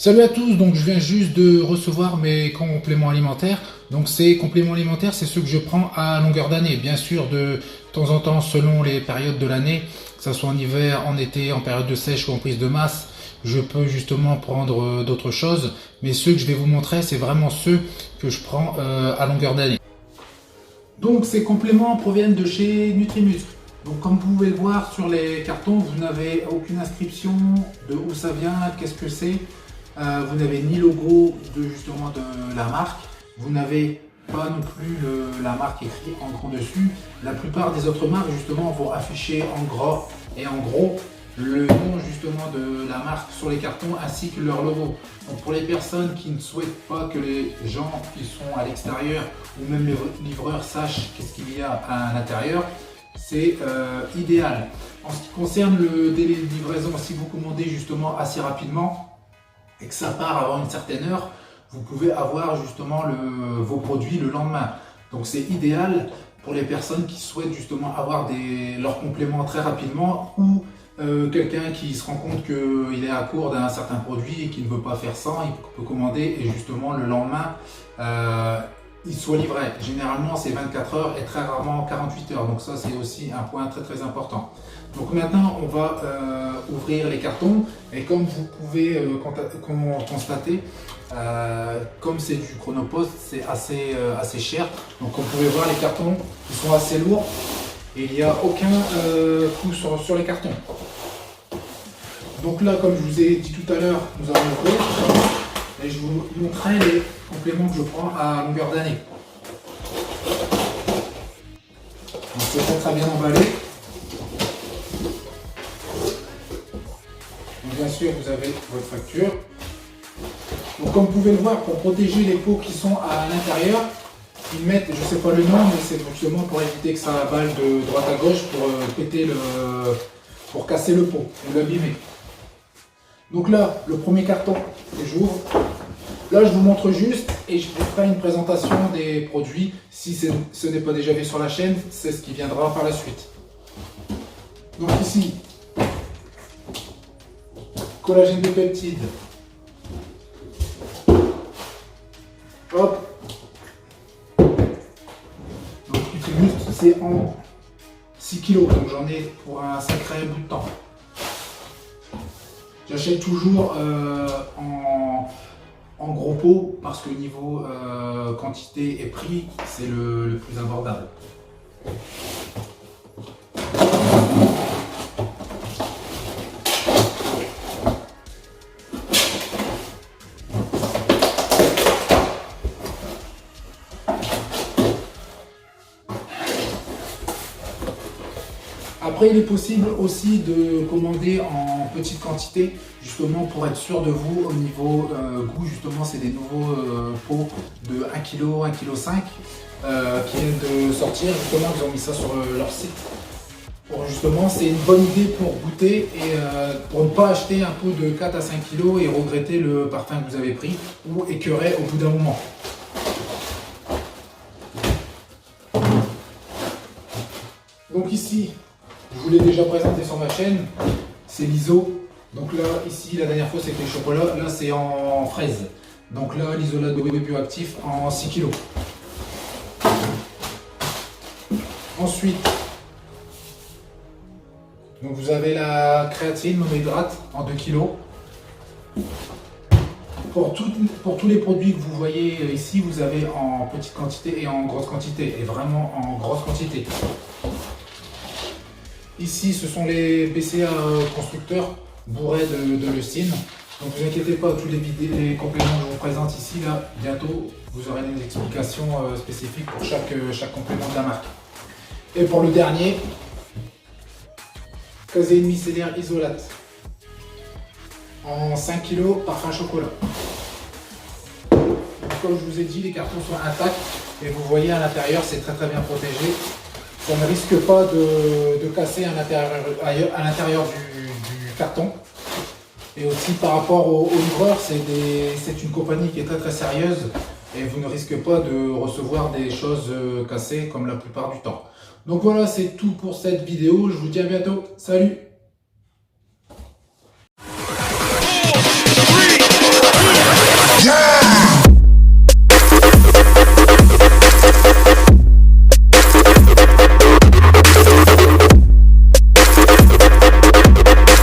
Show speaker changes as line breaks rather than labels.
Salut à tous, donc je viens juste de recevoir mes compléments alimentaires. Donc ces compléments alimentaires, c'est ceux que je prends à longueur d'année. Bien sûr, de temps en temps, selon les périodes de l'année, que ce soit en hiver, en été, en période de sèche ou en prise de masse, je peux justement prendre d'autres choses. Mais ceux que je vais vous montrer, c'est vraiment ceux que je prends à longueur d'année. Donc ces compléments proviennent de chez Nutrimuscle. Donc comme vous pouvez le voir sur les cartons, vous n'avez aucune inscription de où ça vient, qu'est-ce que c'est. Vous n'avez ni logo justement de la marque, vous n'avez pas non plus la marque écrite en grand dessus. La plupart des autres marques justement vont afficher en gras et en gros le nom justement de la marque sur les cartons ainsi que leur logo. Donc pour les personnes qui ne souhaitent pas que les gens qui sont à l'extérieur ou même les livreurs sachent qu'est-ce qu'il y a à l'intérieur, c'est idéal. En ce qui concerne le délai de livraison, si vous commandez justement assez rapidement et que ça part avant une certaine heure, vous pouvez avoir justement vos produits le lendemain. Donc c'est idéal pour les personnes qui souhaitent justement avoir leurs compléments très rapidement ou quelqu'un qui se rend compte qu'il est à court d'un certain produit et qui ne veut pas faire sans, il peut commander et justement le lendemain il soit livré. Généralement c'est 24 heures et très rarement 48 heures. Donc ça c'est aussi un point très important. Donc maintenant on va ouvrir les cartons et comme vous pouvez constater, comme c'est du Chronopost, c'est assez cher. Donc comme vous pouvez voir les cartons ils sont assez lourds et il n'y a aucun coup sur les cartons. Donc là comme je vous ai dit tout à l'heure, nous allons ouvrir et je vous montrerai les compléments que je prends à longueur d'année. C'est très bien emballé. Donc, bien sûr, vous avez votre facture. Donc, comme vous pouvez le voir, pour protéger les pots qui sont à l'intérieur, ils mettent, je ne sais pas le nom, mais c'est justement pour éviter que ça balle de droite à gauche pour péter pour casser le pot ou l'abîmer. Donc là, le premier carton que j'ouvre. Là, je vous montre juste et je vous ferai une présentation des produits. Si ce n'est pas déjà vu sur la chaîne, c'est ce qui viendra par la suite. Donc ici, collagène de peptides. Hop. Donc Nutrimuscle, c'est en 6 kg, donc j'en ai pour un sacré bout de temps. J'achète toujours en gros pot parce que niveau quantité et prix, c'est le plus abordable. Après, il est possible aussi de commander en petite quantité, justement pour être sûr de vous au niveau goût. Justement, c'est des nouveaux pots de 1 kg, 1,5 kg qui viennent de sortir. Justement, ils ont mis ça sur leur site. Pour justement, c'est une bonne idée pour goûter et pour ne pas acheter un pot de 4 à 5 kg et regretter le parfum que vous avez pris ou écœurer au bout d'un moment. Donc ici, je vous l'ai déjà présenté sur ma chaîne, c'est l'ISO. Donc là, ici, la dernière fois c'était chocolat, là c'est en fraise. Donc là, l'isolat de bioactif en 6 kg. Ensuite, donc vous avez la créatine monohydrate en 2 kg. Pour tous les produits que vous voyez ici, vous avez en petite quantité et en grosse quantité, et vraiment en grosse quantité. Ici, ce sont les BCA constructeurs bourrés de leucine. Donc, ne vous inquiétez pas, tous les compléments que je vous présente ici, là, bientôt, vous aurez des explications spécifiques pour chaque complément de la marque. Et pour le dernier, caséine micellaire isolate en 5 kg parfum chocolat. Donc, comme je vous ai dit, les cartons sont intacts et vous voyez à l'intérieur, c'est très bien protégé. Ça ne risque pas de casser à l'intérieur du carton. Et aussi par rapport au livreur, c'est une compagnie qui est très sérieuse et vous ne risquez pas de recevoir des choses cassées comme la plupart du temps. Donc voilà, c'est tout pour cette vidéo. Je vous dis à bientôt. Salut!